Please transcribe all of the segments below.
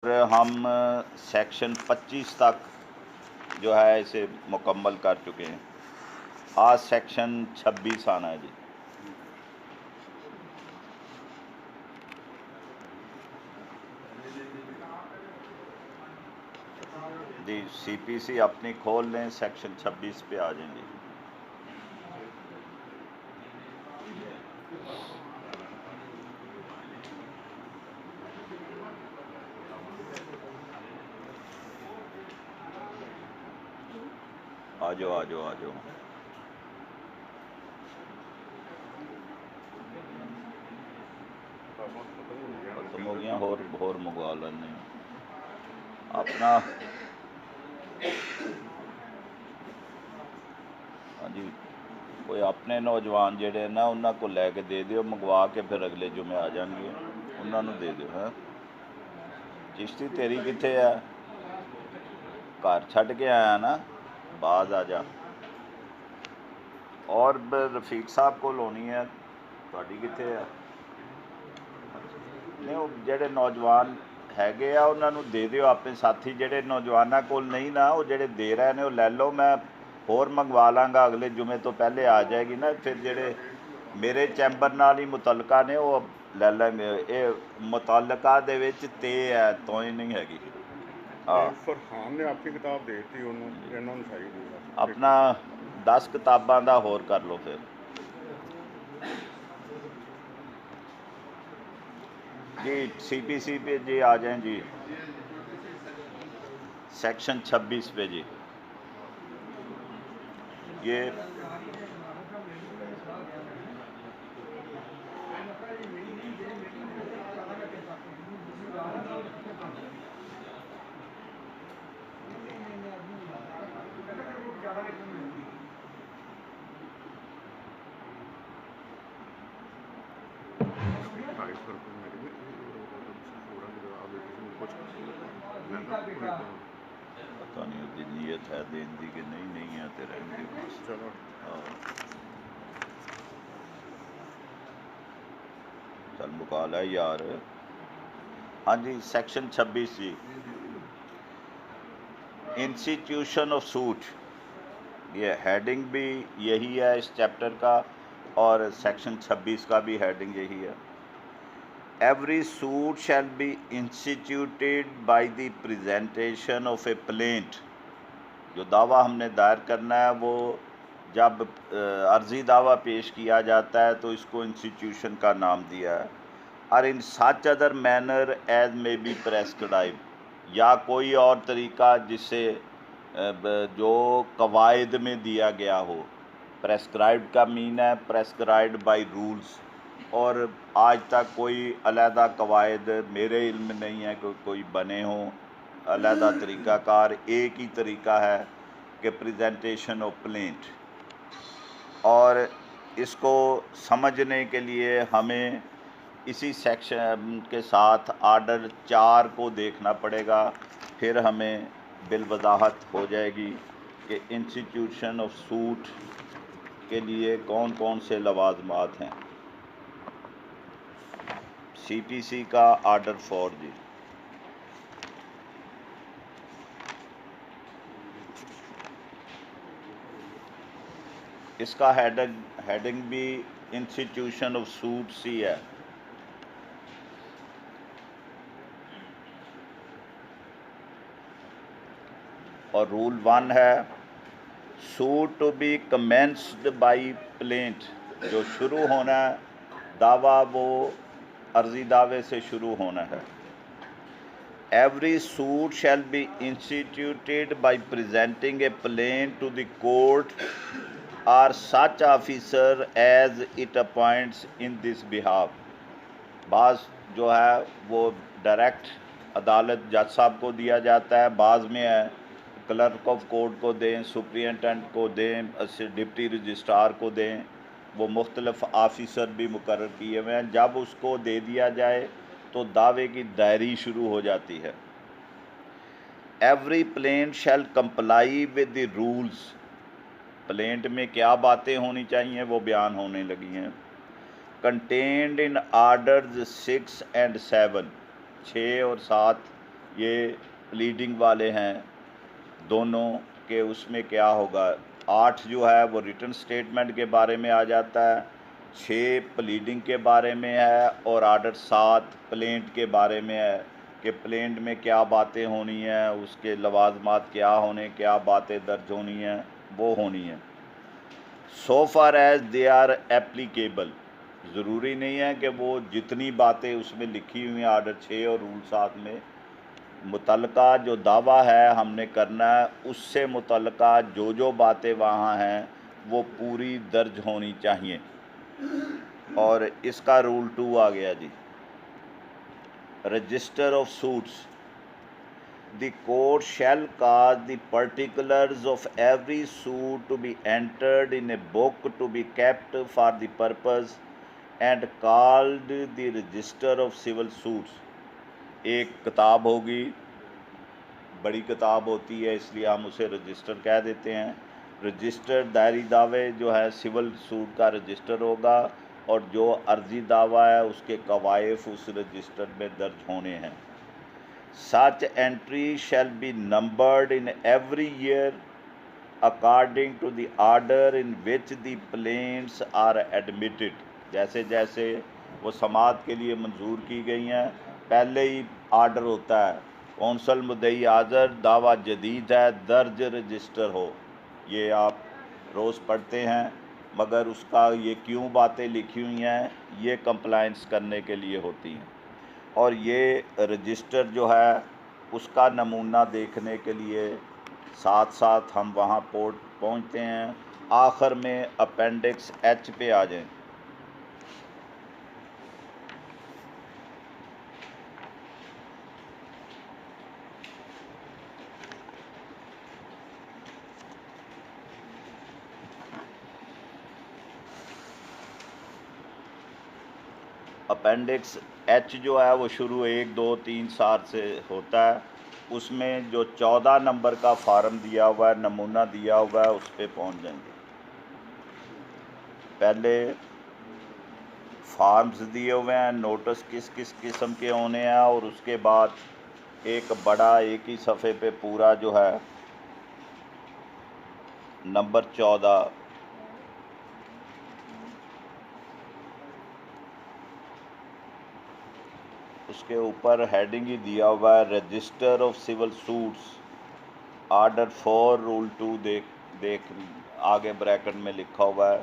हम सेक्शन 25 तक जो है इसे मुकम्मल कर चुके हैं। आज सेक्शन 26 आना है जी। सीपीसी अपनी खोल लें, सेक्शन 26 पे आ जाएंगे। आ जाओ आ जाओ आ जाओ। खत्म हो गया, होर मंगवा लेने अपना। हाँ जी, कोई अपने नौजवान जेडे ना उन्होंने को लैके दे दियो, मंगवा के फिर अगले जुमे आ जाएंगे, उन्होंने दे दियो। है चिश्ती तेरी कित्थे है? घर छड्ड के आया ना, बाज आ जा। और रफीक साहब को होनी है, ਤੁਹਾਡੀ कित्थे है? नहीं वो ਜਿਹੜੇ नौजवान हैगे आ उन्होंने दे दिओ, अपने साथी ਜਿਹੜੇ नौजवानों को नहीं ना, वो ਜਿਹੜੇ दे रहे ने वो लै लो, मैं होर मंगवा लाँगा, अगले जुमे तो पहले आ जाएगी ना। फिर ਜਿਹੜੇ मेरे चैंबर नाल ही मुतलका ने वो लै लेंगे। ये मुतलका दे विच ते है, तो ही नहीं हैगी। फरहान ने आपकी किताब देती उन्होंने चाहिए अपना 10 किताबां दा होर कर लो फिर जी। सीपीसी पे जी आ जाएं जी, सेक्शन 26 पे जी। ये पता नहीं उसकी नीयत है देन दी कि नहीं है, तो रहेंगे बस। चलो चल मुकाल है यार। हाँ जी, सेक्शन 26 जी, इंस्टीट्यूशन ऑफ सूट। ये हेडिंग भी यही है इस चैप्टर का, और सेक्शन 26 का भी हेडिंग यही है। Every suit shall be instituted by the presentation of A plaint. जो दावा हमने दायर करना है वो जब अर्जी दावा पेश किया जाता है तो इसको इंस्टीट्यूशन का नाम दिया है। और in such other manner as may be prescribe, या कोई और तरीका जिससे जो कवायद में दिया गया हो। प्रेस्क्राइब्ड का मीन है प्रेस्क्राइब्ड बाय रूल्स, और आज तक कोई अलहदा कवायद मेरे इल्म नहीं है कि कोई बने हों अलहदा तरीक़ाकार। एक ही तरीका है कि प्रेजेंटेशन ऑफ प्लेंट, और इसको समझने के लिए हमें इसी सेक्शन के साथ आर्डर 4 को देखना पड़ेगा, फिर हमें बिलवज़ाहत हो जाएगी कि इंस्टीट्यूशन ऑफ सूट के लिए कौन कौन से लवाजमात हैं। सीपीसी का आर्डर 4 जी। इसका हेडिंग भी इंस्टीट्यूशन ऑफ सूट्स ही है। और रूल 1 है suit to be commenced by plaint. जो शुरू होना है दावा वो अर्जी दावे से शुरू होना है। Every suit shall be instituted by presenting a plaint to the court or such officer as it appoints in this behalf. बाज़ जो है वो डायरेक्ट अदालत जज साहब को दिया जाता है, बाज़ में है क्लर्क ऑफ कोर्ट को दें, सुप्रिटेंडेंट को दें, डिप्टी रजिस्ट्रार को दें। वो मुख्तलिफ ऑफिसर भी मुकर्रर किए हुए हैं। जब उसको दे दिया जाए तो दावे की दायरी शुरू हो जाती है। Every plaint shell comply with the rules. Plaint में क्या बातें होनी चाहिए वो बयान होने लगी हैं। कंटेन्ड इन आर्डर्स 6 and 7, 6 और 7 ये प्लीडिंग वाले हैं दोनों के, उसमें क्या होगा। 8 जो है वो रिटन स्टेटमेंट के बारे में आ जाता है, 6 प्लीडिंग के बारे में है, और आर्डर 7 प्लेंट के बारे में है कि प्लेंट में क्या बातें होनी हैं, उसके लवाजमात क्या होने, क्या बातें दर्ज होनी हैं, वो होनी है। So far as they are applicable, ज़रूरी नहीं है कि वो जितनी बातें उसमें लिखी हुई हैं आर्डर 6 और रूल 7 में, मुतल्लका जो दावा है हमने करना है उससे मुतल्लका जो बातें वहाँ हैं वो पूरी दर्ज होनी चाहिए। और इसका रूल 2 आ गया जी, register of suits. The court shall cause the particulars of every suit to be entered in a book to be kept for the purpose and called the Register of Civil Suits। एक किताब होगी, बड़ी किताब होती है इसलिए हम उसे रजिस्टर कह देते हैं। रजिस्टर दायरी दावे जो है सिविल सूट का रजिस्टर होगा, और जो अर्जी दावा है उसके कवायफ उस रजिस्टर में दर्ज होने हैं। Such entry shall be numbered in every year according to the order in which the plaints are admitted। जैसे जैसे वो समाअत के लिए मंजूर की गई हैं, पहले ही आर्डर होता है कौंसल मुद्दई हाज़र दावा जदीद है दर्ज रजिस्टर हो। ये आप रोज़ पढ़ते हैं, मगर उसका ये क्यों बातें लिखी हुई हैं, ये कंप्लाइंस करने के लिए होती हैं। और ये रजिस्टर जो है उसका नमूना देखने के लिए साथ साथ हम वहाँ पहुँचते हैं। आखिर में अपेंडिक्स एच पे आ जाएं। अपेंडिक्स एच जो है वो शुरू 1, 2, 3, 4 से होता है। उसमें जो 14 नंबर का फार्म दिया हुआ है, नमूना दिया हुआ है, उस पर पहुँच जाएंगे। पहले फार्म्स दिए हुए हैं, नोटिस किस किस किस्म के होने हैं, और उसके बाद एक बड़ा एक ही सफ़े पे पूरा जो है नंबर 14 उसके ऊपर हेडिंग ही दिया हुआ है register of civil suits order 4 rule 2। देख आगे ब्रैकेट में लिखा हुआ है,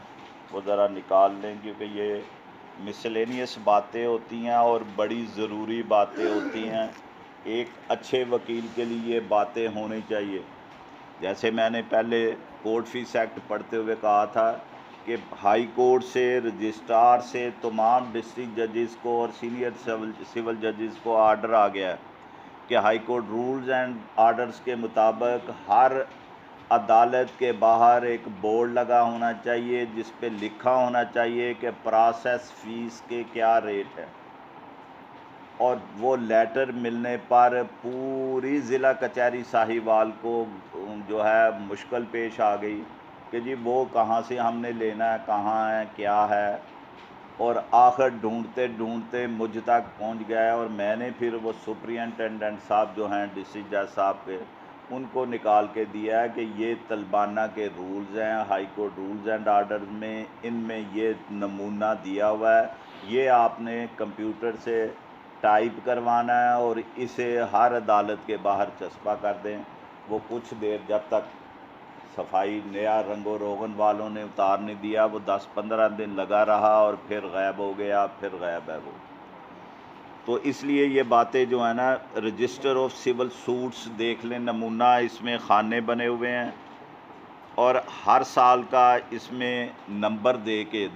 वो ज़रा निकाल लें क्योंकि ये मिसलेनियस बातें होती हैं और बड़ी ज़रूरी बातें होती हैं। एक अच्छे वकील के लिए ये बातें होनी चाहिए। जैसे मैंने पहले कोर्ट फीस एक्ट पढ़ते हुए कहा था कि हाई कोर्ट से, रजिस्ट्रार से, तमाम डिस्ट्रिक्ट जजेस को और सीनियर सिविल जजेस को आर्डर आ गया है कि high court rules and orders के मुताबिक हर अदालत के बाहर एक बोर्ड लगा होना चाहिए जिस पे लिखा होना चाहिए कि प्रोसेस फ़ीस के क्या रेट है। और वो लेटर मिलने पर पूरी ज़िला कचहरी साहिवाल को जो है मुश्किल पेश आ गई कि जी वो कहाँ से हमने लेना है, कहाँ है, क्या है। और आखिर ढूंढते ढूंढते मुझ तक पहुंच गया, और मैंने फिर वो सुप्रिटेंडेंट साहब जो हैं डिस्ट्रिक्ट जज साहब के, उनको निकाल के दिया है कि ये तलबाना के रूल्स हैं, high court rules and order में, इनमें ये नमूना दिया हुआ है, ये आपने कंप्यूटर से टाइप करवाना है और इसे हर अदालत के बाहर चस्पा कर दें। वो कुछ देर जब तक सफाई नया रंगो रोगन वालों ने उतार नहीं दिया, वो 10-15 दिन लगा रहा और फिर गायब हो गया, फिर गायब है वो। तो इसलिए ये बातें जो है ना, रजिस्टर ऑफ सिविल सूट्स देख लें, नमूना इसमें खाने बने हुए हैं और हर साल का इसमें नंबर दे के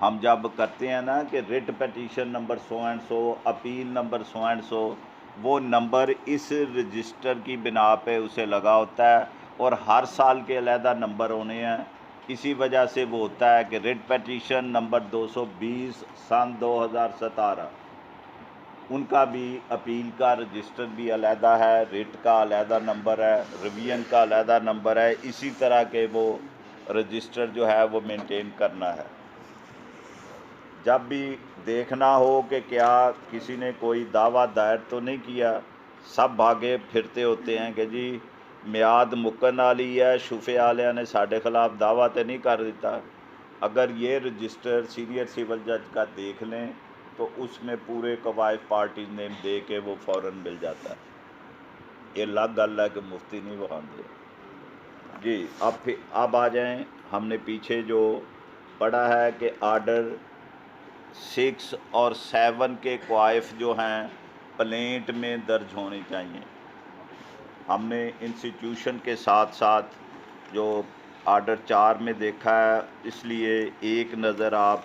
हम जब करते हैं ना कि writ petition number so and so, appeal number so and so, वो नंबर इस रजिस्टर की बिना पे उसे लगा होता है और हर साल के अलहदा नंबर होने हैं। इसी वजह से वो होता है कि रिट पटिशन नंबर 220 सन 2017, उनका भी अपील का रजिस्टर भी अलहदा है, रिट का अलहदा नंबर है, रिवीजन का अलहदा नंबर है। इसी तरह के वो रजिस्टर जो है वो मेंटेन करना है। जब भी देखना हो कि क्या किसी ने कोई दावा दायर तो नहीं किया, सब भागे फिरते होते हैं कि जी मियाद मुकन वाली है, शूफे वालिया ने साढ़े खिलाफ दावा तो नहीं कर दिता। अगर ये रजिस्टर सीनियर सिविल जज का देख लें तो उसमें पूरे कवायद पार्टी नेम दे के वो फ़ौरन मिल जाता है। ये अलग गल है कि मुफ्ती नहीं बहाते जी। अब आ जाएं, हमने पीछे जो पढ़ा है कि आर्डर 6 और 7 के क्वाइफ जो हैं प्लेंट में दर्ज होने चाहिए। हमने इंस्टीट्यूशन के साथ साथ जो आर्डर 4 में देखा है, इसलिए एक नज़र आप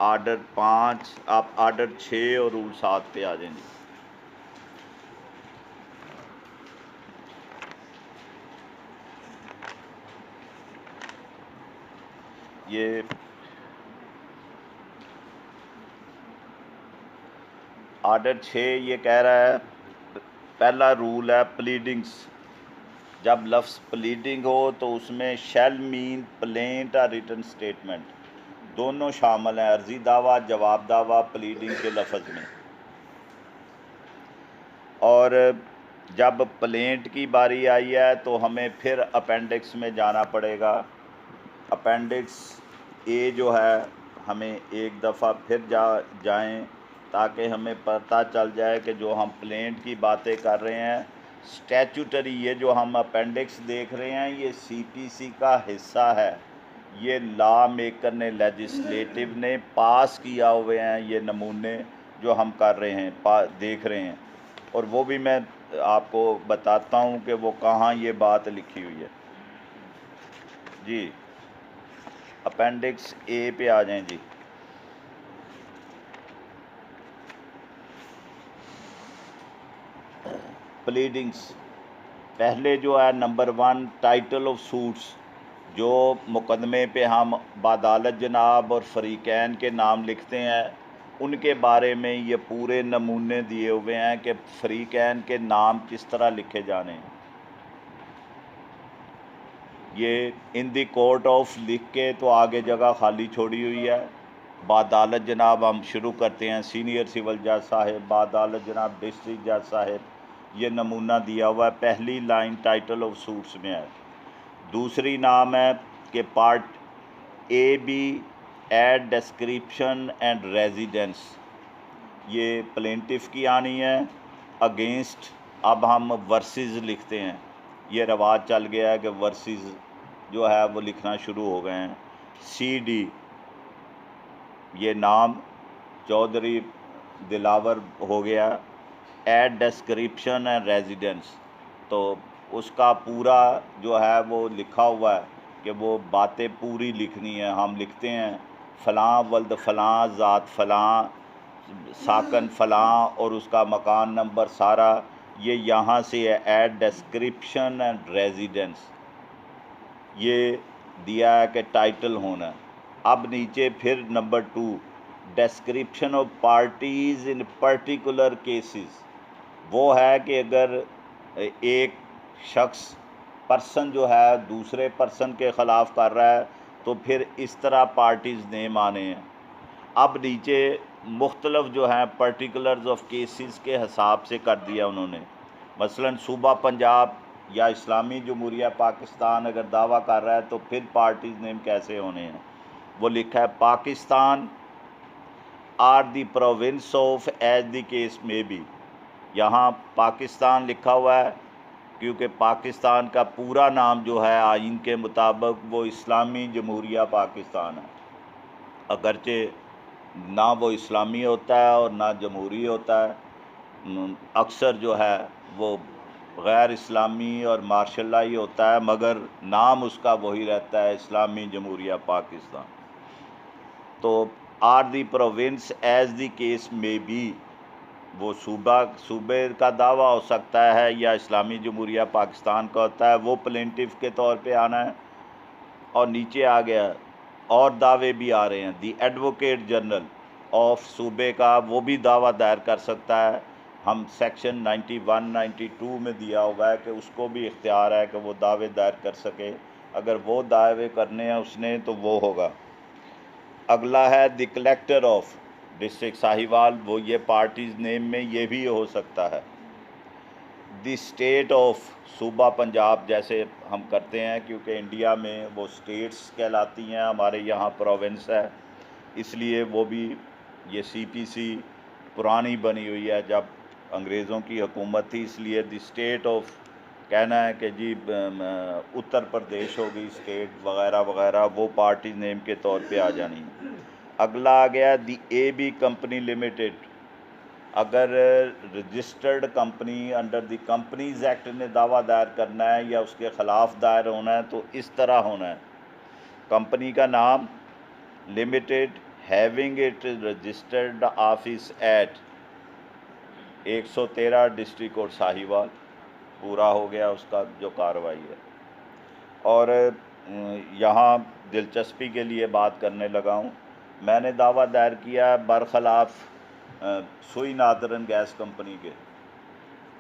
आर्डर 5, आप आर्डर 6 और रूल 7 पे आ जाएंगे। ये आर्डर 6 ये कह रहा है, पहला रूल है प्लीडिंग्स। जब लफ्ज़ प्लीडिंग हो तो उसमें शैल मीन प्लेंट और रिटन स्टेटमेंट दोनों शामिल हैं। अर्जी दावा, जवाब दावा प्लीडिंग के लफ्ज़ में। और जब प्लेंट की बारी आई है तो हमें फिर अपेंडिक्स में जाना पड़ेगा। अपेंडिक्स ए जो है, हमें एक दफ़ा फिर जाएं ताकि हमें पता चल जाए कि जो हम प्लेंट की बातें कर रहे हैं स्टैट्यूटरी, ये जो हम अपेंडिक्स देख रहे हैं ये सीपीसी का हिस्सा है। ये लॉ मेकर ने, लेजिस्लेटिव ने पास किया हुए हैं ये नमूने जो हम कर रहे हैं, देख रहे हैं। और वो भी मैं आपको बताता हूँ कि वो कहाँ ये बात लिखी हुई है जी। अपेंडिक्स ए पे आ जाएं जी। प्लीडिंग्स पहले जो है नंबर 1 टाइटल ऑफ सूट्स, जो मुकदमे पे हम बादालत जनाब और फरीकैन के नाम लिखते हैं उनके बारे में ये पूरे नमूने दिए हुए हैं कि फरीकैन के नाम किस तरह लिखे जाने हैं। ये इन दी कोर्ट ऑफ लिख के तो आगे जगह खाली छोड़ी हुई है। बादालत जनाब हम शुरू करते हैं, सीनियर सिविल जज साहिब, बादालत जनाब डिस्ट्रिक्ट जज साहिब, ये नमूना दिया हुआ है। पहली लाइन टाइटल ऑफ सूट्स में है। दूसरी नाम है कि पार्ट ए बी एड डिस्क्रिप्शन एंड रेजिडेंस, ये प्लेंटिफ की आनी है। अगेंस्ट अब हम वर्सेस लिखते हैं, ये रवाज चल गया है कि वर्सेस जो है वो लिखना शुरू हो गए हैं। सी डी, ये नाम चौधरी दिलावर हो गया। एड डिस्क्रिप्शन एंड रेजिडेंस, तो उसका पूरा जो है वो लिखा हुआ है कि वो बातें पूरी लिखनी है। हम लिखते हैं फ़लाँ वल्द फ़लाँ, ज़ात फ़लाँ, साकन फ़लाँ और उसका मकान नंबर सारा, ये यहाँ से है। ऐड डिस्क्रिप्शन एंड रेजिडेंस ये दिया है कि टाइटल होना है। अब नीचे फिर number 2 description of parties in particular cases, वो है कि अगर एक शख्स पर्सन जो है दूसरे पर्सन के ख़िलाफ़ कर रहा है तो फिर इस तरह पार्टीज़ नेम आने हैं। अब नीचे मुख्तलफ जो हैं पर्टिकुलर्स ऑफ केसेस के हिसाब से कर दिया उन्होंने। मसलन सूबा पंजाब या इस्लामी जमहूरिया पाकिस्तान अगर दावा कर रहा है तो फिर पार्टीज़ नेम कैसे होने हैं। वो लिखा है Pakistan or the province of as the case may be, यहाँ पाकिस्तान लिखा हुआ है क्योंकि पाकिस्तान का पूरा नाम जो है आइन के मुताबिक वो इस्लामी जमहूरिया पाकिस्तान है। अगरचे ना वो इस्लामी होता है और ना जमहूरी होता है, अक्सर जो है वो गैर इस्लामी और मार्शल ही होता है, मगर नाम उसका वही रहता है इस्लामी जमहूरिया पाकिस्तान। तो or the province as the case may be, वो सूबे का दावा हो सकता है या इस्लामी जमहूरिया पाकिस्तान का होता है, वो प्लेंटिफ के तौर पे आना है। और नीचे आ गया और दावे भी आ रहे हैं। दी एडवोकेट जनरल ऑफ सूबे का वो भी दावा दायर कर सकता है। हम सेक्शन 91 92 में दिया हुआ है कि उसको भी इख्तियार है कि वो दावे दायर कर सके। अगर वो दावे करने हैं उसने तो वो होगा। अगला है the collector of district Sahiwal, वो ये पार्टीज़ नेम में ये भी हो सकता है। द स्टेट ऑफ सूबा पंजाब जैसे हम करते हैं, क्योंकि इंडिया में वो स्टेट्स कहलाती हैं, हमारे यहाँ प्रोविंस है, इसलिए वो भी ये सीपीसी पुरानी बनी हुई है, जब अंग्रेज़ों की हुकूमत थी, इसलिए द स्टेट ऑफ कहना है कि जी उत्तर प्रदेश होगी स्टेट वगैरह वगैरह, वो पार्टी नेम के तौर पे आ जानी है। अगला आ गया दी AB कंपनी लिमिटेड। अगर registered company under the companies act ने दावा दायर करना है या उसके ख़िलाफ़ दायर होना है तो इस तरह होना है, कंपनी का नाम, limited, having it registered office at 113 district court Sahiwal, पूरा हो गया उसका जो कार्रवाई है। और यहाँ दिलचस्पी के लिए बात करने लगा हूँ, मैंने दावा दायर किया बरखिलाफ़ सुई नादरन गैस कंपनी के,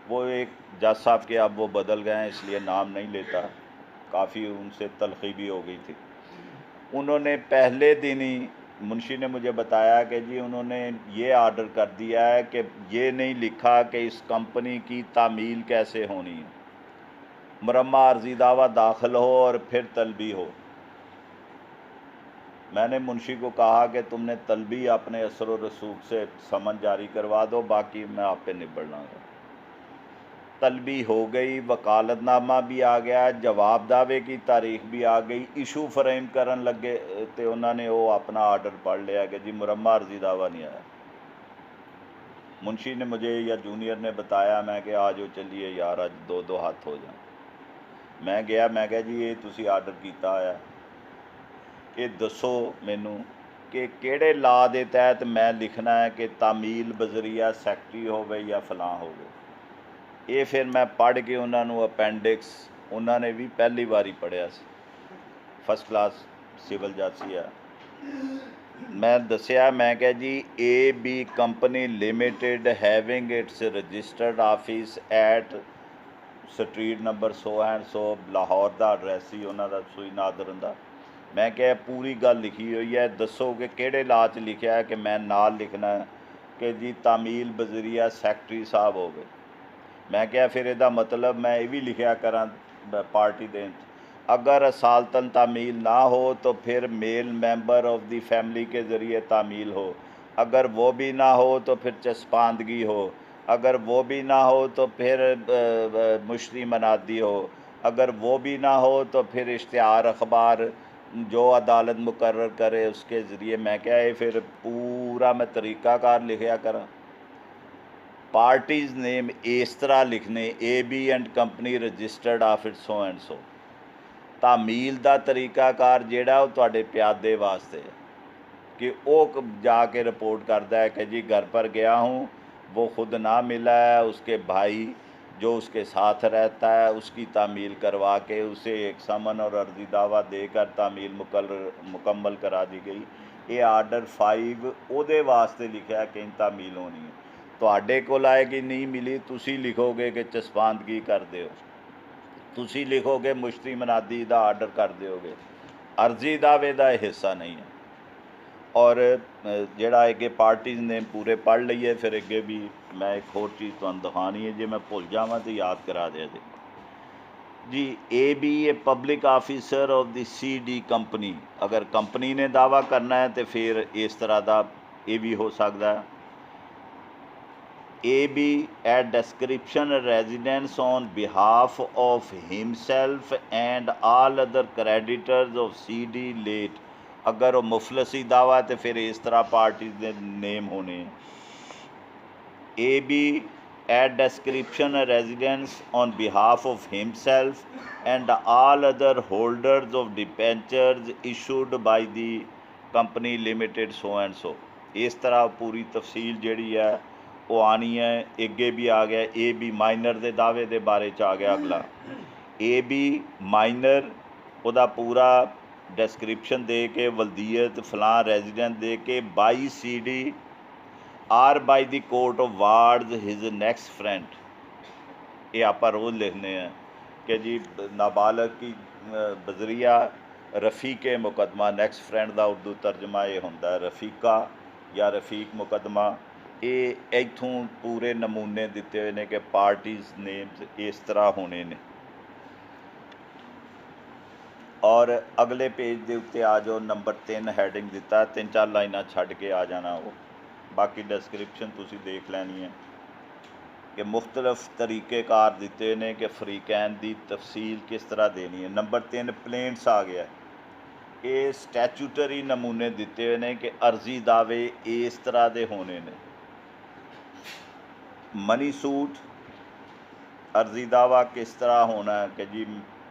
वो एक जज साहब के, अब वो बदल गए हैं इसलिए नाम नहीं लेता, काफ़ी उनसे तलखी भी हो गई थी। उन्होंने पहले दिन ही, मुंशी ने मुझे बताया कि जी उन्होंने ये आर्डर कर दिया है कि ये नहीं लिखा कि इस कंपनी की तामील कैसे होनी है, मुरम्मा अर्जी दावा दाखिल हो और फिर तलबी हो। मैंने मुंशी को कहा कि तुमने तलबी अपने असर व रसूख से समन जारी करवा दो, बाकी मैं आप पे निबड़ लाऊंगा। तलबी हो गई, वकालतनामा भी आ गया, जवाब दावे की तारीख भी आ गई, इशू फ्रेम करन लगे तो उन्होंने वो अपना आर्डर पढ़ लिया कि जी मुरम्मा अर्जी दावा नहीं आया। मुंशी ने मुझे या जूनियर ने बताया, मैं कि आ जाओ चलिए यार अज दो दो हाथ हो जाए। मैं गया, मैं कहा जी ये तुसी आर्डर किया है, ये दसो मैनू कि किहड़े ला दे तहत मैं लिखना है कि तामील बजरिया सैकटरी होवे या फलां होवे। ये फिर मैं पढ़ के उन्होंने अपेंडिक्स, उन्होंने भी पहली बारी पढ़िया सी, फर्स्ट क्लास सिविल जज सी है। मैं दसिया, मैं कहा जी AB company limited having its registered office at street number 100 and 100 Lahore का एड्रैस ही उन्होंने सुई नादरन का। मैं क्या पूरी गल लिखी हुई है, दसो कि किहड़े ला च लिखा है कि मैं नाल लिखना है कि जी तामील बजरिया सैकटरी साहब हो गए। मैं क्या फिर इहदा मतलब मैं ये भी लिखा करा पार्टी देन, अगर असालतन तामील ना हो तो फिर male member of the family के ज़रिए तामील हो, अगर वो भी ना हो तो फिर चस्पांदगी हो, अगर वो भी ना हो तो फिर मुश्तरी मनादी हो, अगर वो भी ना हो तो फिर इश्तिहार अखबार जो अदालत मुकर्रर करे उसके ज़रिए। मैं क्या है फिर पूरा मैं तरीक़ाकार लिखा करा, पार्टीज़ नेम इस तरह लिखने, AB and company registered office so and so. तामील का तरीकाकार जिहड़ा वो तुहाडे प्यादे वास्ते है कि वो जाके रिपोर्ट करता है कि जी घर पर गया हूँ, वो खुद ना मिला है, उसके भाई जो उसके साथ रहता है उसकी तामील करवा के उसे एक समन और अर्जी दावा देकर तामील मुकम्मल करा दी गई। ये आर्डर 5 उहदे वास्ते लिखा है कि तामील होनी है। तुहाडे कोल आएगी नहीं मिली, तुसी लिखोगे कि चस्पांदगी कर दो, तुसी लिखोगे मुश्तरी मनादी का आर्डर कर दोगे, अर्जी दावे का हिस्सा नहीं है। और जिहड़ा अगे पार्टीज़ ने पूरे पढ़ लीए, फिर अगे भी मैं एक होर चीज़ तुहानूं दिखानी है, जे मैं भुल जावां तो याद करा दिया जी। AB a public officer of the CD company, अगर कंपनी ने दावा करना है तो फिर इस तरह का ये भी हो सकता है। AB at description residence on behalf of himself and all other creditors of CD late, अगर वो मुफलसी दावा तो फिर इस तरह पार्टी के नेम होने। AB at description residence on behalf of himself and all other holders of debentures issued by the company limited so and so। इस तरह पूरी तफसील जिहड़ी है वो आनी है। अगे भी आ गया AB माइनर के दावे के बारे च आ गया। अगला AB माइनर उहदा पूरा डिस्क्रिप्शन दे के वल्दियत फलां रेजिडेंट दे के by CD or by the court of wards his next friend. ये आप रोज़ लिखने हैं कि जी नाबालग की बजरिया रफ़ीक मुकदमा, नेक्स्ट फ्रेंड का उर्दू तर्जमा ये होंदा है रफ़ीका या रफ़ीक मुकदमा। ਇਹ ਇੱਥੋਂ ਪੂਰੇ ਨਮੂਨੇ ਦਿੱਤੇ ਹੋਏ ਨੇ ਕਿ ਪਾਰਟੀਜ਼ ਨੇਮਸ ਇਸ ਤਰ੍ਹਾਂ ਹੋਣੇ ਨੇ। ਔਰ ਅਗਲੇ ਪੇਜ ਦੇ ਉੱਤੇ ਆ ਜਾਓ, ਨੰਬਰ 3 ਹੈਡਿੰਗ ਦਿੱਤਾ, 3-4 ਲਾਈਨਾਂ ਛੱਡ ਕੇ ਆ ਜਾਣਾ। ਉਹ ਬਾਕੀ ਡਿਸਕ੍ਰਿਪਸ਼ਨ ਤੁਸੀਂ ਦੇਖ ਲੈਣੀ ਹੈ ਕਿ ਮੁਖਤਲਿਫ ਤਰੀਕੇਕਾਰ ਦਿੱਤੇ ਨੇ ਕਿ ਫਰੀਕੈਨ ਦੀ ਤਫਸੀਲ ਕਿਸ ਤਰ੍ਹਾਂ ਦੇਣੀ ਹੈ। ਨੰਬਰ 3 ਪਲੇਂਟਸ ਆ ਗਿਆ। ਇਹ ਸਟੈਚੂਟਰੀ ਨਮੂਨੇ ਦਿੱਤੇ ਹੋਏ ਨੇ ਕਿ ਅਰਜ਼ੀ ਦਾਅਵੇ ਇਸ ਤਰ੍ਹਾਂ ਦੇ ਹੋਣੇ ਨੇ। ਮਨੀ ਸੂਟ ਅਰਜ਼ੀ ਦਾਵਾ ਕਿਸ ਤਰ੍ਹਾਂ ਹੋਣਾ ਹੈ ਕਿ ਜੀ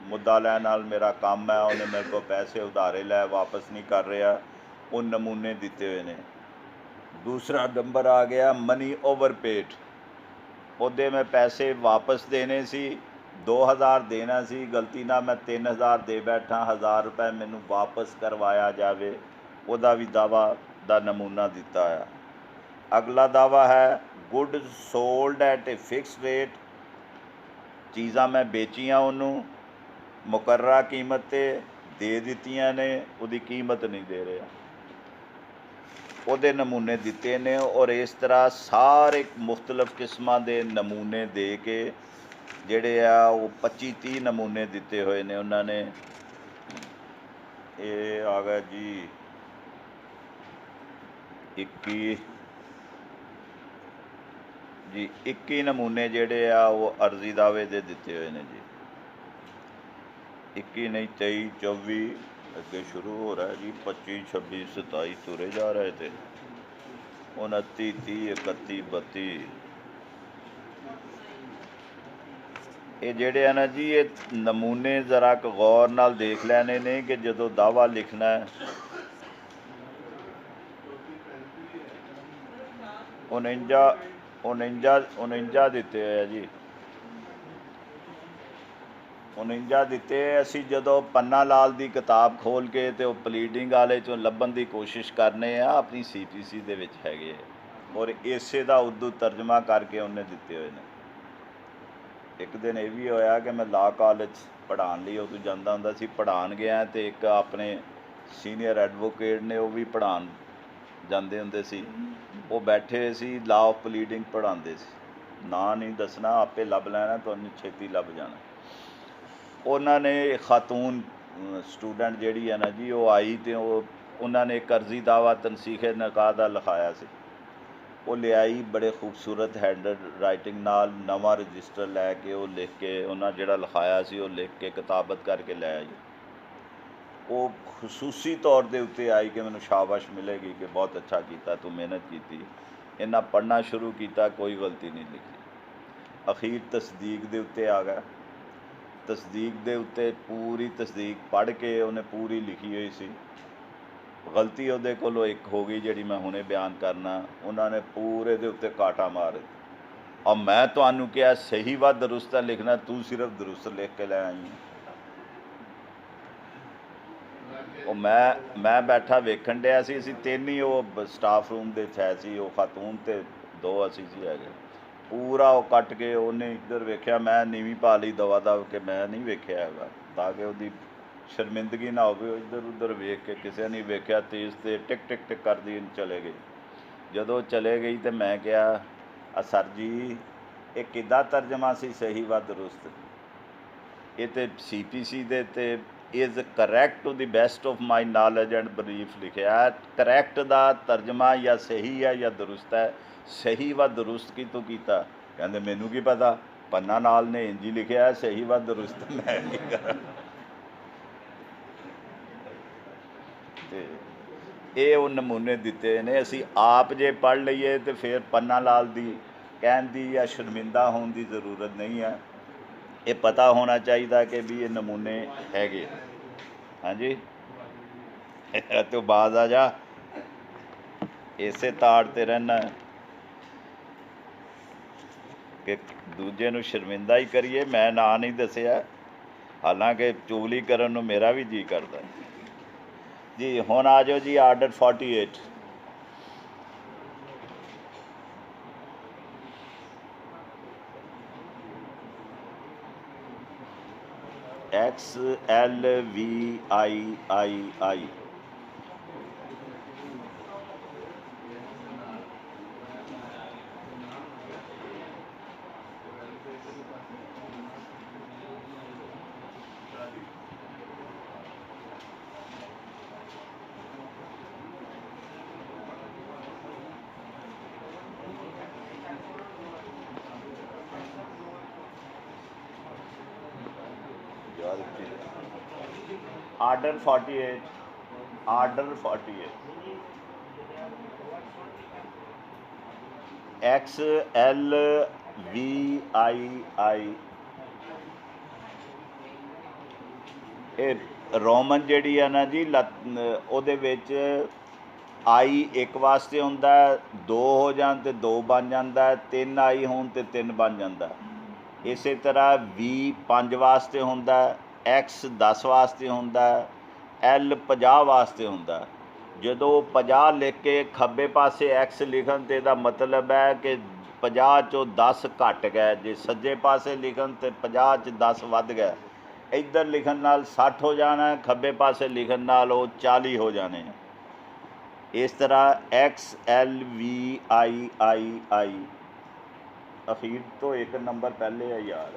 ਮੁੱਦਾ ਲੈਣ ਨਾਲ ਮੇਰਾ ਕੰਮ ਹੈ, ਉਹਨੇ ਮੇਰੇ ਕੋਲ ਪੈਸੇ ਉਧਾਰੇ ਲੈ ਵਾਪਸ ਨਹੀਂ ਕਰ ਰਿਹਾ, ਉਹ ਨਮੂਨੇ ਦਿੱਤੇ ਹੋਏ ਨੇ। ਦੂਸਰਾ ਨੰਬਰ ਆ ਗਿਆ ਮਨੀ ਓਵਰਪੇਡ, ਉਹਦੇ ਮੈਂ ਪੈਸੇ ਵਾਪਸ ਦੇਣੇ ਸੀ, 2000 ਦੇਣਾ ਸੀ, ਗਲਤੀ ਨਾਲ ਮੈਂ 3000 ਦੇ ਬੈਠਾ, 1000 ਰੁਪਏ ਮੈਨੂੰ ਵਾਪਸ ਕਰਵਾਇਆ ਜਾਵੇ, ਉਹਦਾ ਵੀ ਦਾਵਾ ਦਾ ਨਮੂਨਾ ਦਿੱਤਾ ਆ। ਅਗਲਾ ਦਾਵਾ ਹੈ good sold at a fix rate, ਚੀਜ਼ਾਂ ਮੈਂ ਵੇਚੀਆਂ ਉਹਨੂੰ ਮੁਕਰਰਾ ਕੀਮਤ 'ਤੇ ਦੇ ਦਿੱਤੀਆਂ ਨੇ, ਉਹਦੀ ਕੀਮਤ ਨਹੀਂ ਦੇ ਰਿਹਾ, ਉਹਦੇ ਨਮੂਨੇ ਦਿੱਤੇ ਨੇ। ਔਰ ਇਸ ਤਰ੍ਹਾਂ ਸਾਰੇ ਮੁਖਤਲਿਫ ਕਿਸਮਾਂ ਦੇ ਨਮੂਨੇ ਦੇ ਕੇ ਜਿਹੜੇ ਆ ਉਹ 25-30 ਨਮੂਨੇ ਦਿੱਤੇ ਹੋਏ ਨੇ ਉਹਨਾਂ ਨੇ। ਇਹ ਆ ਗਿਆ ਜੀ 21 ਨਮੂਨੇ ਜਿਹੜੇ ਆ ਉਹ ਅਰਜ਼ੀ ਦਾਅਵੇ ਦੇ ਦਿੱਤੇ ਹੋਏ ਨੇ ਜੀ। 21 ਨਹੀਂ 23 24 ਅੱਗੇ ਸ਼ੁਰੂ ਹੋ ਰਿਹਾ ਜੀ, 25 26 27 ਤੁਰੇ ਜਾ ਰਹੇ थे, 29 30 31 32। ਇਹ ਜਿਹੜੇ ਆ ਨਾ ਜੀ, ਇਹ ਨਮੂਨੇ ਜ਼ਰਾ ਕੁ ਗੌਰ ਨਾਲ ਦੇਖ ਲੈਣੇ ਨੇ ਕਿ ਜਦੋਂ ਦਾਅਵਾ ਲਿਖਣਾ ਹੈ 49 ਦਿੱਤੇ ਹੋਏ ਆ ਜੀ, 49 ਦਿੱਤੇ। ਅਸੀਂ ਜਦੋਂ ਪੰਨਾ ਲਾਲ ਦੀ ਕਿਤਾਬ ਖੋਲ੍ਹ ਕੇ ਅਤੇ ਉਹ ਪਲੀਡਿੰਗ ਵਾਲੇ 'ਚੋਂ ਲੱਭਣ ਦੀ ਕੋਸ਼ਿਸ਼ ਕਰਨੇ ਆ, ਆਪਣੀ CPC ਦੇ ਵਿੱਚ ਹੈਗੇ ਆ, ਔਰ ਇਸੇ ਦਾ ਉਰਦੂ ਤਰਜਮਾ ਕਰਕੇ ਉਹਨੇ ਦਿੱਤੇ ਹੋਏ ਨੇ। ਇੱਕ ਦਿਨ ਇਹ ਵੀ ਹੋਇਆ ਕਿ ਮੈਂ ਲਾਅ ਕਾਲਜ ਪੜ੍ਹਾਉਣ ਲਈ ਉਦੋਂ ਜਾਂਦਾ ਹੁੰਦਾ ਸੀ, ਪੜ੍ਹਾਉਣ ਗਿਆ ਅਤੇ ਇੱਕ ਆਪਣੇ ਸੀਨੀਅਰ ਐਡਵੋਕੇਟ ਨੇ, ਉਹ ਵੀ ਪੜ੍ਹਾਉਣ ਜਾਂਦੇ ਹੁੰਦੇ ਸੀ, ਉਹ ਬੈਠੇ ਹੋਏ ਸੀ, ਲਾਅ ਆਫ ਪਲੀਡਿੰਗ ਪੜ੍ਹਾਉਂਦੇ ਸੀ। ਨਾਂ ਨਹੀਂ ਦੱਸਣਾ, ਆਪੇ ਲੱਭ ਲੈਣਾ, ਤੁਹਾਨੂੰ ਛੇਤੀ ਲੱਭ ਜਾਣਾ। ਉਹਨਾਂ ਨੇ ਖਾਤੂਨ ਸਟੂਡੈਂਟ ਜਿਹੜੀ ਹੈ ਨਾ ਜੀ, ਉਹ ਆਈ ਅਤੇ ਉਹਨਾਂ ਨੇ ਇੱਕ ਅਰਜ਼ੀ ਦਾਵਾ ਤਨਸੀਖੇ ਨਿਕਾਹ ਦਾ ਲਿਖਾਇਆ ਸੀ, ਉਹ ਲਿਆਈ ਬੜੇ ਖੂਬਸੂਰਤ ਹੈਂਡ ਰਾਈਟਿੰਗ ਨਾਲ, ਨਵਾਂ ਰਜਿਸਟਰ ਲੈ ਕੇ ਉਹ ਲਿਖ ਕੇ, ਉਹਨਾਂ ਜਿਹੜਾ ਲਿਖਾਇਆ ਸੀ ਉਹ ਲਿਖ ਕੇ ਕਿਤਾਬਤ ਕਰਕੇ ਲੈ ਆਈ। ਉਹ ਖਸੂਸੀ ਤੌਰ ਦੇ ਉੱਤੇ ਆਈ ਕਿ ਮੈਨੂੰ ਸ਼ਾਬਾਸ਼ ਮਿਲੇਗੀ ਕਿ ਬਹੁਤ ਅੱਛਾ ਕੀਤਾ, ਤੂੰ ਮਿਹਨਤ ਕੀਤੀ। ਇਹਨਾਂ ਪੜ੍ਹਨਾ ਸ਼ੁਰੂ ਕੀਤਾ, ਕੋਈ ਗਲਤੀ ਨਹੀਂ ਲਿਖੀ। ਅਖੀਰ ਤਸਦੀਕ ਦੇ ਉੱਤੇ ਆ ਗਿਆ। ਤਸਦੀਕ ਦੇ ਉੱਤੇ ਪੂਰੀ ਤਸਦੀਕ ਪੜ੍ਹ ਕੇ ਉਹਨੇ ਪੂਰੀ ਲਿਖੀ ਹੋਈ ਸੀ। ਗਲਤੀ ਉਹਦੇ ਕੋਲੋਂ ਇੱਕ ਹੋ ਗਈ ਜਿਹੜੀ ਮੈਂ ਹੁਣੇ ਬਿਆਨ ਕਰਨਾ, ਉਹਨਾਂ ਨੇ ਪੂਰੇ ਦੇ ਉੱਤੇ ਕਾਟਾ ਮਾਰ ਦਿੱਤਾ। ਔਰ ਮੈਂ ਤੁਹਾਨੂੰ ਕਿਹਾ ਸਹੀ ਵਾ ਦਰੁਸਤ ਲਿਖਣਾ, ਤੂੰ ਸਿਰਫ ਦਰੁਸਤ ਲਿਖ ਕੇ ਲੈ ਆਈ। ਉਹ ਮੈਂ ਬੈਠਾ ਵੇਖਣ ਡਿਆ ਸੀ, ਅਸੀਂ 3 ਹੀ ਉਹ ਸਟਾਫ ਰੂਮ ਦੇ 'ਚ ਹੈ ਸੀ, ਉਹ ਖਾਤੂਨ ਅਤੇ 2 ਅਸੀਂ ਸੀ ਹੈਗੇ। ਪੂਰਾ ਉਹ ਕੱਟ ਕੇ ਉਹਨੇ ਇੱਧਰ ਵੇਖਿਆ, ਮੈਂ ਨੀਵੀਂ ਪਾ ਲਈ ਦਵਾ ਦਵ ਕੇ, ਮੈਂ ਨਹੀਂ ਵੇਖਿਆ ਹੈਗਾ ਤਾਂ ਕਿ ਉਹਦੀ ਸ਼ਰਮਿੰਦਗੀ ਨਾ ਹੋਵੇ। ਇੱਧਰ ਉੱਧਰ ਵੇਖ ਕੇ ਕਿਸੇ ਨੇ ਵੇਖਿਆ, ਤੇਜ਼ ਤੇ ਟਿਕ ਟਿਕ ਟਿਕ ਕਰਦੀ ਚਲੇ ਗਈ। ਜਦੋਂ ਚਲੇ ਗਈ ਤਾਂ ਮੈਂ ਕਿਹਾ ਸਰ ਜੀ ਇਹ ਕਿੱਦਾਂ ਤਰਜਮਾ ਸੀ ਸਹੀ ਵਾ ਦਰੁਸਤ? ਇਹ ਤਾਂ CPC ਦੇ ਤੇ is correct to the best of my knowledge and brief ਲਿਖਿਆ। ਕਰੈਕਟ ਦਾ ਤਰਜਮਾ ਜਾਂ ਸਹੀ ਹੈ ਜਾਂ ਦਰੁਸਤ ਹੈ। ਸਹੀ ਵਾ ਦਰੁਸਤ ਕਿਤੋਂ ਕੀਤਾ? ਕਹਿੰਦੇ ਮੈਨੂੰ ਕੀ ਪਤਾ, ਪੰਨਾ ਨਾਲ ਨੇ ਇੰਝ ਹੀ ਲਿਖਿਆ, ਸਹੀ ਵਾ ਦਰੁਸਤ ਮੈਂ ਕੀ ਕਰਾਂ। ਅਤੇ ਇਹ ਉਹ ਨਮੂਨੇ ਦਿੱਤੇ ਨੇ। ਅਸੀਂ ਆਪ ਜੇ ਪੜ੍ਹ ਲਈਏ ਤਾਂ ਫਿਰ ਪੰਨਾ ਲਾਲ ਦੀ ਕਹਿਣ ਦੀ ਜਾਂ ਸ਼ਰਮਿੰਦਾ ਹੋਣ ਦੀ ਜ਼ਰੂਰਤ ਨਹੀਂ ਹੈ। ਇਹ ਪਤਾ ਹੋਣਾ ਚਾਹੀਦਾ ਕਿ ਵੀ ਇਹ ਨਮੂਨੇ ਹੈਗੇ। ਹਾਂਜੀ ਅਤੇ ਬਾਜ਼ ਆ ਜਾ, ਇਸੇ ਤਾੜ 'ਤੇ ਰਹਿਣਾ ਕਿ ਦੂਜੇ ਨੂੰ ਸ਼ਰਮਿੰਦਾ ਹੀ ਕਰੀਏ। ਮੈਂ ਨਾਂ ਨਹੀਂ ਦੱਸਿਆ, ਹਾਲਾਂਕਿ ਚੁਗਲੀ ਕਰਨ ਨੂੰ ਮੇਰਾ ਵੀ ਜੀਅ ਕਰਦਾ ਜੀ। ਹੁਣ ਆ ਜਾਓ ਜੀ order 48। XLVIII order 48, order 48 XLVII ਇਹ ਰੋਮਨ ਜਿਹੜੀ ਆ ਨਾ ਜੀ ਉਹਦੇ ਵਿੱਚ आई एक वास्ते ਹੁੰਦਾ दो हो जान तो दो बन जाता है, तीन आई होन तो तीन बन जाता है। इस तरह V 5 वास्ते ਹੁੰਦਾ, X 10 वास्ते ਹੁੰਦਾ, L 50 वास्ते ਹੁੰਦਾ। ਜਦੋਂ 50 लिख के खब्बे पासे X लिखन तो ਇਹਦਾ मतलब है कि 50 ਚੋਂ 10 घट गए, जे सज्जे पासे लिखन तो 50 ਚ 10 ਵੱਧ गए। इधर लिखन नाल 60 हो जाना है, खब्बे पासे लिखन नाल वो 40 हो जाने हैं। इस तरह XLVII अखीर तो एक नंबर पहले है यार,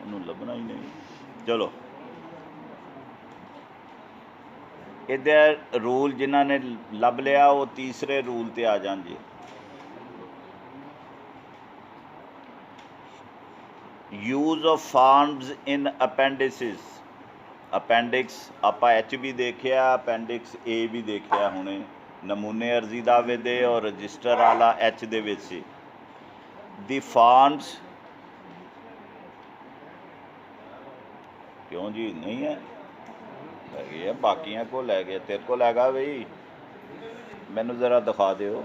उन्होंने लभना ही नहीं। चलो इधर रूल जिन्हों ने लभ लिया वो तीसरे रूल ते आ जान जी। Use of forms in appendices. Appendix ਆਪਾਂ ਐਚ ਵੀ ਦੇਖਿਆ, ਅਪੈਂਡਿਕਸ ਏ ਵੀ ਦੇਖਿਆ ਹੁਣੇ, ਨਮੂਨੇ ਅਰਜ਼ੀ ਦਾਅਵੇ ਦੇ ਔਰ ਰਜਿਸਟਰ ਵਾਲਾ ਐਚ ਦੇ ਵਿੱਚ ਸੀ। ਦੀ ਫਾਰਮਸ ਕਿਉਂ ਜੀ ਨਹੀਂ ਹੈ, ਹੈਗੇ ਆ, ਬਾਕੀਆਂ ਕੋਲ ਲੈ ਗਏ, ਤੇਰੇ ਕੋਲ ਹੈਗਾ ਬਈ, ਮੈਨੂੰ ਜ਼ਰਾ ਦਿਖਾ ਦਿਓ।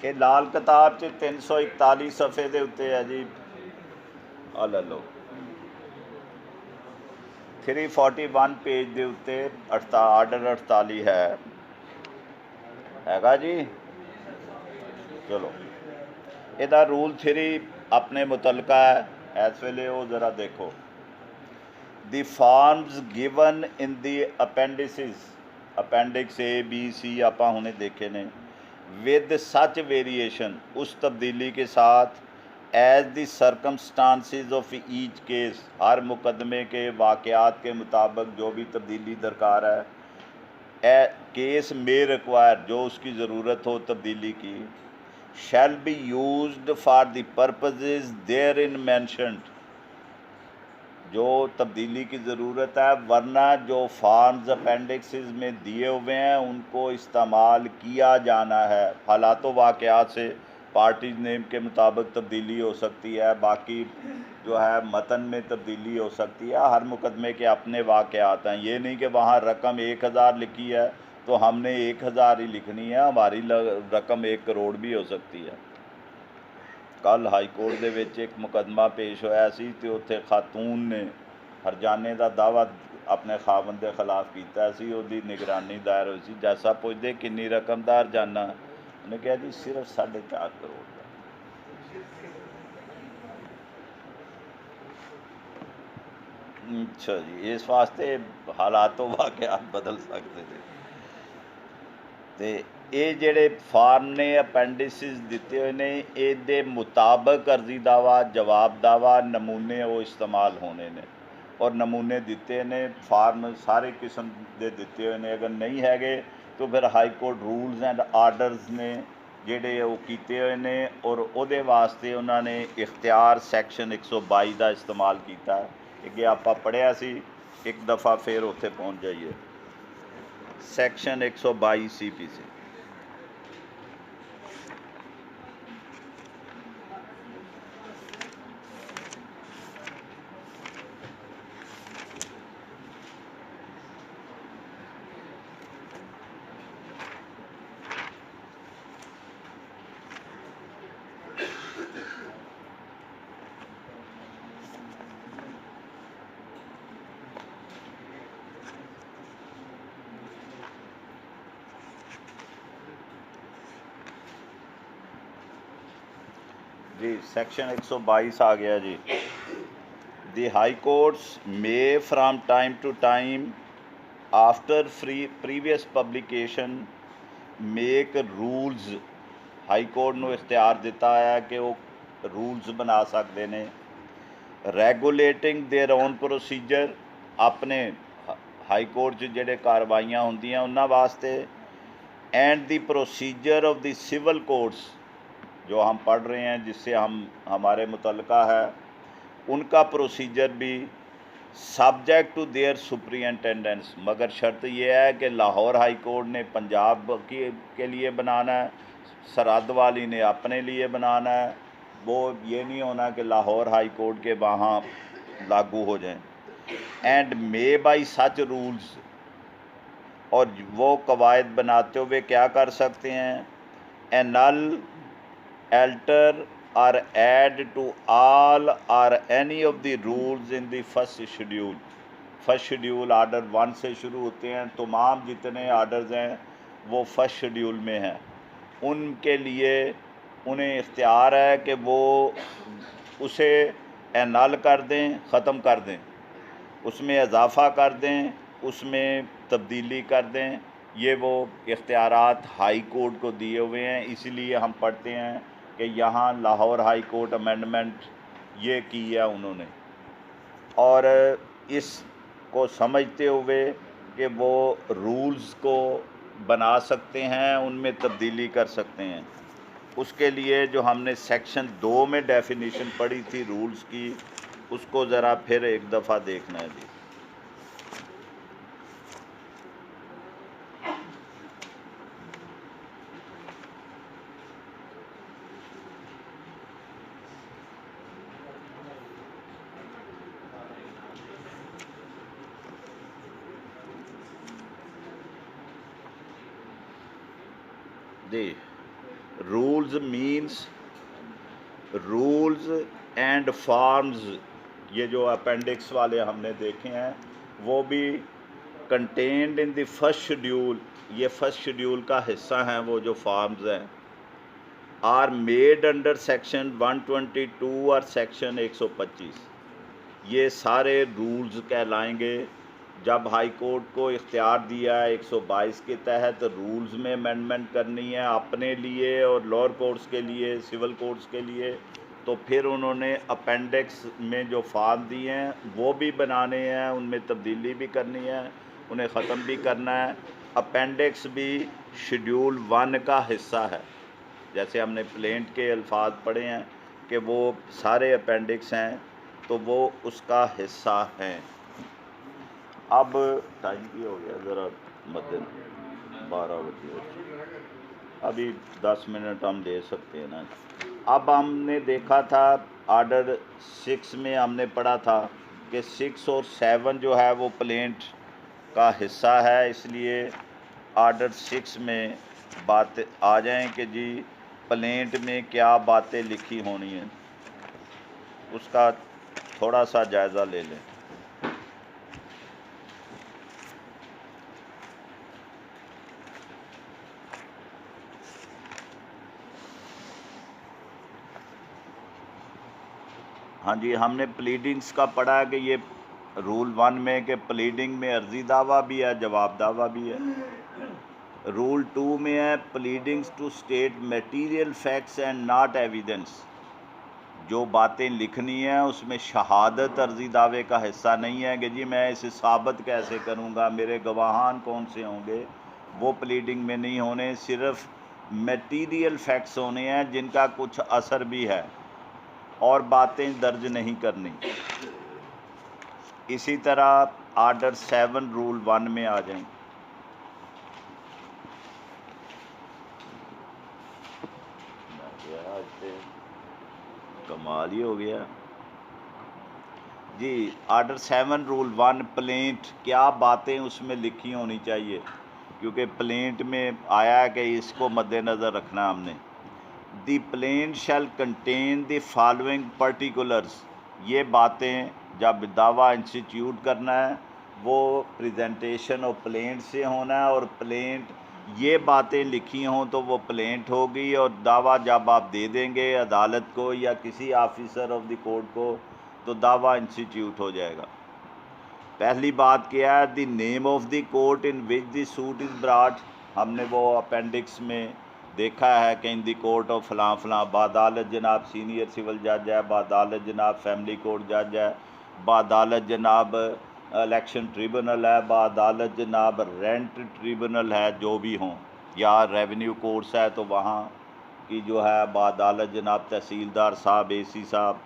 ਇਹ ਲਾਲ ਕਿਤਾਬ 'ਚ 341 ਸਫੇ ਦੇ ਉੱਤੇ ਹੈ ਜੀ, ਆ ਲੈ ਲਓ। 341 पेज ਦੇ ਉੱਤੇ ਆਰਡਰ 48 ਹੈਗਾ ਜੀ। ਚਲੋ ਇਹਦਾ ਰੂਲ 3 ਆਪਣੇ ਮੁਤਲਕਾ ਹੈ ਇਸ ਵੇਲੇ, ਉਹ ਜ਼ਰਾ ਦੇਖੋ। ਦੀ farms given in the ਅਪੈਂਡਿਸਿਸ, appendix A B C ਆਪਾਂ ਹੁਣੇ ਦੇਖੇ ਨੇ, विद सच वेरिएशन, उस तब्दीली के साथ, as the circumstances of each case, हर मुकदमे के वाक़यात के मुताबिक जो भी तब्दीली दरकार है, केस में रिक्वायर, जो उसकी ज़रूरत हो तब्दीली की, shall be used for the purposes therein mentioned, जो तब्दीली की ज़रूरत है, वरना जो फार्म्स अपेंडिक्सेस में दिए हुए हैं उनको इस्तेमाल किया जाना है। हालात वाक़यात से पार्टीज नेम के मुताबिक तब्दीली हो सकती है, बाकी जो है मतन में तब्दीली हो सकती है। हर मुकदमे के अपने वाक़यात हैं, ये नहीं कि वहाँ रकम 1000 लिखी है तो हमने 1000 ही लिखनी है, हमारी रकम 1 करोड़ भी हो सकती है। कल हाई कोर्ट ਦੇ ਵਿੱਚ ਇੱਕ ਮੁਕੱਦਮਾ ਪੇਸ਼ ਹੋਇਆ ਸੀ ਤੇ ਉੱਥੇ ਖਾਤੂਨ ਨੇ ਹਰਜਾਨੇ ਦਾ ਦਾਅਵਾ ਆਪਣੇ ਖਾਵੰਦ ਦੇ ਖਿਲਾਫ ਕੀਤਾ ਸੀ, ਉਹਦੀ ਨਿਗਰਾਨੀ ਦਾਇਰ ਹੋਈ ਸੀ। ਜੈਸਾ ਪੁੱਛਦੇ ਕਿੰਨੀ ਰਕਮ ਦਾ ਹਰਜਾਨਾ, ਉਹਨੇ ਕਿਹਾ ਜੀ ਸਿਰਫ 4.5 ਕਰੋੜ ਦਾ। ਅੱਛਾ ਜੀ, ਇਸ ਵਾਸਤੇ ਹਾਲਾਤ ਵਾਕਿਆਤ ਬਦਲ ਸਕਦੇ ਨੇ। ਤੇ ਇਹ ਜਿਹੜੇ ਫਾਰਮ ਨੇ ਅਪੈਂਡਿਸਿਸ ਦਿੱਤੇ ਹੋਏ ਨੇ, ਇਹਦੇ ਮੁਤਾਬਕ ਅਰਜ਼ੀ ਦਾਵਾ, ਜਵਾਬ ਦਾਵਾ, ਨਮੂਨੇ ਉਹ ਇਸਤੇਮਾਲ ਹੋਣੇ ਨੇ, ਔਰ ਨਮੂਨੇ ਦਿੱਤੇ ਨੇ, ਫਾਰਮ ਸਾਰੇ ਕਿਸਮ ਦੇ ਦਿੱਤੇ ਹੋਏ ਨੇ। ਅਗਰ ਨਹੀਂ ਹੈਗੇ ਤਾਂ ਫਿਰ high court rules and orders ਨੇ ਜਿਹੜੇ ਉਹ ਕੀਤੇ ਹੋਏ ਨੇ, ਔਰ ਉਹਦੇ ਵਾਸਤੇ ਉਹਨਾਂ ਨੇ ਇਖਤਿਆਰ ਸੈਕਸ਼ਨ 122 ਦਾ ਇਸਤੇਮਾਲ ਕੀਤਾ। ਅੱਗੇ ਆਪਾਂ ਪੜ੍ਹਿਆ ਸੀ, ਇੱਕ ਦਫਾ ਫਿਰ ਉੱਥੇ ਪਹੁੰਚ ਜਾਈਏ। Section 122 CPC। जी सैक्शन 122 आ गया जी। The high courts may from time to time after previous publication make rules, high court ਨੂੰ ਇਖਤਿਆਰ ਦਿੱਤਾ ਹੈ ਕਿ ਉਹ रूल्स बना सकते हैं। रेगुलेटिंग देयर ओन प्रोसीजर, अपने हाई कोर्ट च जेह्ड़े कार्रवाइयां होंदियां उन्हां वास्ते, and the procedure of the civil courts जो हम पढ़ रहे हैं, जिससे हम हमारे मुतल्लिका है, उनका प्रोसीजर भी सब्जेक्ट टू देयर सुपरिटेंडेंस, मगर शर्त यह है कि लाहौर हाई कोर्ट ने पंजाब के लिए बनाना है, सरहद वाली ने अपने लिए बनाना है। वो ये नहीं होना कि लाहौर हाई कोर्ट के वहाँ लागू हो जाएं। And may by such rules, और वो कवायद बनाते हुए क्या कर सकते हैं, anal alter or add to all or any of the rules in the first schedule। First schedule order 1 से शुरू होते हैं, तमाम जितने आर्डर्स हैं वो फर्स्ट शेड्यूल में हैं। उनके लिए उन्हें इख्तियार है कि वो उसे एनल कर दें, ख़त्म कर दें, उसमें इजाफ़ा कर दें, उसमें तब्दीली कर दें। ये वो इख्तियारात हाई कोर्ट को दिए हुए हैं। इसीलिए हम पढ़ते हैं कि यहाँ लाहौर हाई कोर्ट अमेंडमेंट ये की है उन्होंने, और इसको समझते हुए कि वो रूल्स को बना सकते हैं, उनमें तब्दीली कर सकते हैं। उसके लिए जो हमने सेक्शन 2 में डेफिनेशन पढ़ी थी रूल्स की, उसको ज़रा फिर एक दफ़ा देखना है जी। Rules means rules and forms, ये जो अपेंडिक्स वाले हमने देखे हैं वो भी contained in the first schedule, ये फर्स्ट शेड्यूल का हिस्सा हैं। वो जो फॉर्म्स हैं आर मेड अंडर सेक्शन 122 और सेक्शन 125, ये सारे रूल्स कहलाएंगे। जब हाई कोर्ट को इख्तियार दिया है 122 के तहत रूल्स में अमेंडमेंट करनी है अपने लिए और लोअर कोर्ट्स के लिए, सिविल कोर्ट्स के लिए, तो फिर उन्होंने अपेंडिक्स में जो फॉर्म दिए हैं वो भी बनाने हैं, उनमें तब्दीली भी करनी है, उन्हें ख़त्म भी करना है। अपेंडिक्स भी शेड्यूल 1 का हिस्सा है। जैसे हमने प्लेंट के अल्फाज पढ़े हैं कि वो सारे अपेंडिक्स हैं, तो वो उसका हिस्सा हैं। अब टाइम भी हो गया, ज़रा मद्दे 12 बजे, अभी 10 मिनट हम दे सकते हैं ना। अब हमने देखा था आर्डर 6 में हमने पढ़ा था कि 6 और 7 जो है वो प्लेंट का हिस्सा है, इसलिए आर्डर 6 में बात आ जाएं कि जी प्लेंट में क्या बातें लिखी होनी हैं, उसका थोड़ा सा जायज़ा ले लें। हाँ जी, हमने प्लीडिंग्स का पढ़ा कि ये रूल 1 में कि प्लीडिंग में अर्जी दावा भी है, जवाब दावा भी है। रूल 2 में है pleadings to state material facts and not evidence, जो बातें लिखनी हैं उसमें शहादत अर्जी दावे का हिस्सा नहीं है कि जी मैं इसे साबित कैसे करूँगा, मेरे गवाहान कौन से होंगे, वो प्लीडिंग में नहीं होने। सिर्फ मटेरियल फैक्ट्स होने हैं जिनका कुछ असर भी है, और बातें दर्ज नहीं करनी। इसी तरह आर्डर 7 रूल 1 में आ जाएं। कमाल ही हो गया जी। आर्डर 7 रूल 1 प्लेंट, क्या बातें उसमें लिखी होनी चाहिए, क्योंकि प्लेंट में आया कि इसको मद्देनज़र रखना हमने। The plaint shall contain the following particulars, ये बातें जब दावा इंस्टीट्यूट करना है वो प्रेजेंटेशन और प्लेंट से होना है, और प्लेंट ये बातें लिखी हों तो वो प्लेंट होगी, और दावा जब आप दे देंगे अदालत को या किसी ऑफिसर ऑफ द कोर्ट को तो दावा इंस्टीट्यूट हो जाएगा। पहली बात क्या है, the name of the court in which the suit is brought, हमने वो अपेंडिक्स में देखा है कि इन दी कोर्ट ऑफ फ़लाँ फ़लाँ, बादालत जनाब सीनियर सिविल जज है, बादालत जनाब फैमिली कोर्ट जज है, बादालत जनाब इलेक्शन ट्रिब्यूनल है, बादालत जनाब रेंट ट्रिब्यूनल है, जो भी हों, या रेवेन्यू कोर्ट्स है तो वहाँ की जो है बादालत जनाब तहसीलदार साहब, एसी साहब,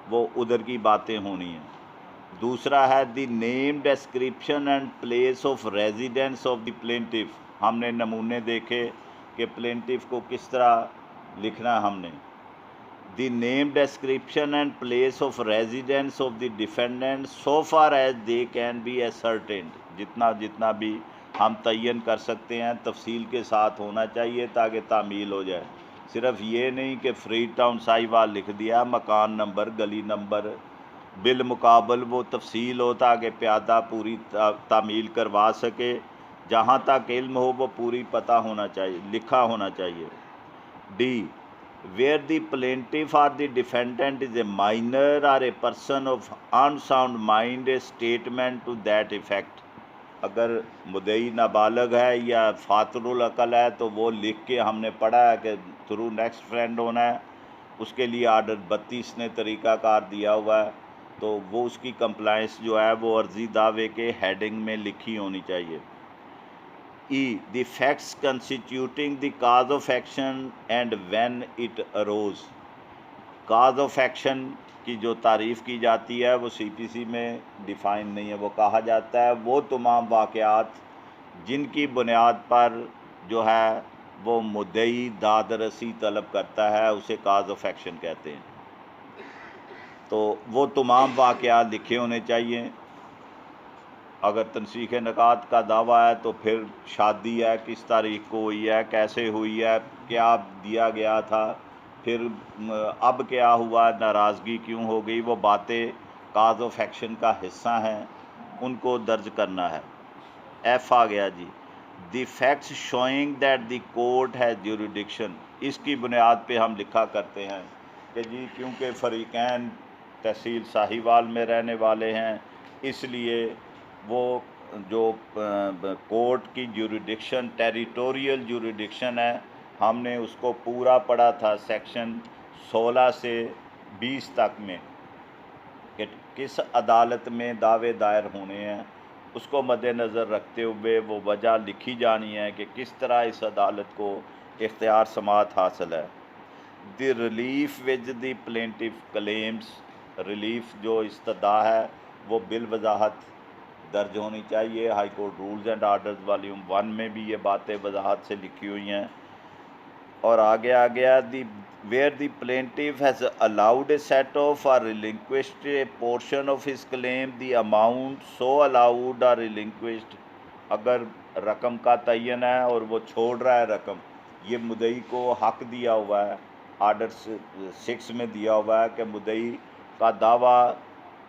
वो उधर की बातें होनी हैं। दूसरा है the name description and place of residence of the plaintiff. हमने नमूने देखे कि प्लेंटिफ को किस तरह लिखना है हमने। The name description and place of residence of the defendant so far as they can be ascertained. जितना भी हम तयन कर सकते हैं तफसील के साथ होना चाहिए ताकि तामील हो जाए। सिर्फ ये नहीं कि फ्री टाउन साहिवाल लिख दिया, मकान नंबर, गली नंबर, बिल मुकाबल वो तफसील हो ताकि प्यादा पूरी तामील करवा सके। जहाँ तक इल्म हो वो पूरी पता होना चाहिए, लिखा होना चाहिए। D where the plaintiff or the defendant is a minor or a person of unsound mind, a statement to that effect। अगर मुद्दई नाबालग है या फातरुल अकल है तो वो लिख के, हमने पढ़ा है कि थ्रू नेक्स्ट फ्रेंड होना है, उसके लिए आर्डर 32 ने तरीक़ाकार दिया हुआ है, तो वो उसकी कंप्लाइंस जो है वो अर्जी दावे के हेडिंग में लिखी होनी चाहिए। E. The facts constituting the cause of action and when it arose। cause of action की जो तारीफ़ की जाती है वो CPC में डिफ़ाइन नहीं है। वो कहा जाता है वो तमाम वाक़यात जिनकी बुनियाद पर जो है वो मुद्दई दाद रसी तलब करता है, उसे cause of action कहते हैं। तो वो तमाम वाक़यात लिखे होने चाहिए। अगर तनसीख नकात का दावा है तो फिर शादी है, किस तारीख को हुई है, कैसे हुई है, क्या दिया गया था, फिर अब क्या हुआ, नाराज़गी क्यों हो गई, वो बातें काज ऑफ एक्शन का हिस्सा हैं, उनको दर्ज करना है। एफ आ गया जी, the facts showing that the court है ज्यूरिडिक्शन। इसकी बुनियाद पे हम लिखा करते हैं कि जी क्योंकि फ़रीक़ैन तहसील साहिवाल में रहने वाले हैं, इसलिए वो जो कोर्ट की ज्यूरिडिक्शन टेरिटोरियल ज्यूरिडिक्शन है, हमने उसको पूरा पढ़ा था सेक्शन 16 से 20 तक में कि किस अदालत में दावे दायर होने हैं। उसको मद्देनज़र रखते हुए वो वजह लिखी जानी है कि किस तरह इस अदालत को इख्तियार समात हासिल है। The relief which the plaintiff claims. Relief जो इस्तदा है वो बिल वजाहत दर्ज होनी चाहिए। High court rules and orders volume 1 में भी ये बातें वजाहत से लिखी हुई हैं। और आगे आ गया the where the plaintiff has allowed a set off or relinquished a portion of his claim the amount so allowed or relinquished. अगर रकम का तयन है और वो छोड़ रहा है रकम, ये मुद्दई को हक दिया हुआ है, आर्डर 6 में दिया हुआ है कि मुद्दई का दावा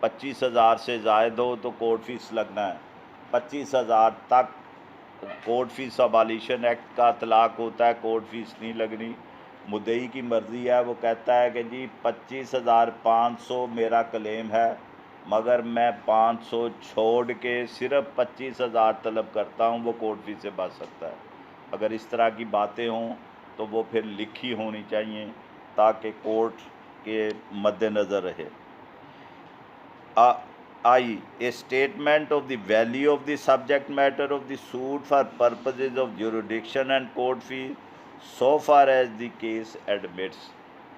25,000 से ज़ायद हो तो कोर्ट फीस लगना है। 25,000 तक कोर्ट फीस अबालिशन एक्ट का तलाक होता है, कोर्ट फीस नहीं लगनी। मुद्दई की मर्ज़ी है, वो कहता है कि जी 25,500 मेरा क्लेम है, मगर मैं 500 छोड़ के सिर्फ 25,000 तलब करता हूँ, वो कोर्ट फीस से बच सकता है। अगर इस तरह की बातें हों तो वो फिर लिखी होनी चाहिए ताकि कोर्ट के मद्देनज़र रहे। I a statement of the value of the subject matter of the suit for purposes of jurisdiction and court fee so far as the case admits.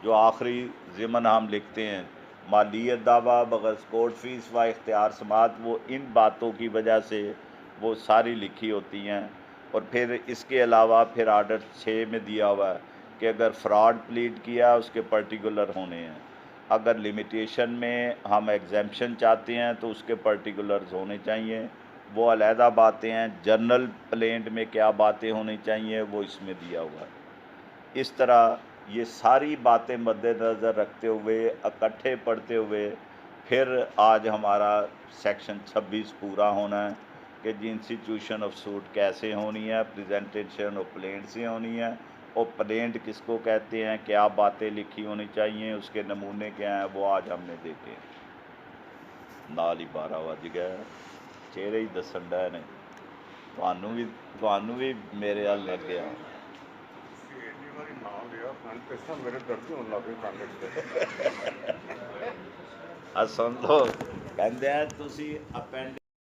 जो आखिरी ज़िमन हम लिखते हैं, मालियत दावा, बगैर कोर्ट फीस व इख्तियार समात, वो इन बातों की वजह से वो सारी लिखी होती हैं। और फिर इसके अलावा फिर आर्डर 6 में दिया हुआ है कि अगर फ्रॉड प्लीड किया उसके पर्टिकुलर होने हैं। अगर लिमिटेशन में हम एग्जेम्पशन चाहते हैं तो उसके पर्टिकुलर्स होने चाहिए, वो अलहदा बातें हैं। जर्नल प्लेंट में क्या बातें होनी चाहिए वो इसमें दिया हुआ है। इस तरह ये सारी बातें मद्देनज़र रखते हुए, इकट्ठे पढ़ते हुए, फिर आज हमारा सेक्शन 26 पूरा होना है कि जी इंस्टीट्यूशन ऑफ सूट कैसे होनी है, प्रेजेंटेशन ऑफ प्लेंट से होनी है, और प्लेंट किसको कहते हैं, क्या बातें लिखी होनी चाहिए, उसके नमूने क्या हैं, वो आज हमने देखे। नाल ही 12 बज गए, चेहरे ही दसन डे ने, ਤੁਹਾਨੂੰ ਵੀ ਮੇਰੇ ਵੱਲ ਲੱਗ ਗਿਆ। ਇੰਨੀ ਵਾਰੀ ਨਾਮ ਲਿਆ ਫਰੰਟ ਇਸ ਤਰ੍ਹਾਂ ਮੇਰੇ ਦਰਦ ਹੋਣ ਲੱਗ ਪਏ ਕੰਨ 'ਚ। ਆ ਸੁਣ ਲਓ, ਕਹਿੰਦੇ ਆ ਤੁਸੀਂ ਅਪੈਂਡ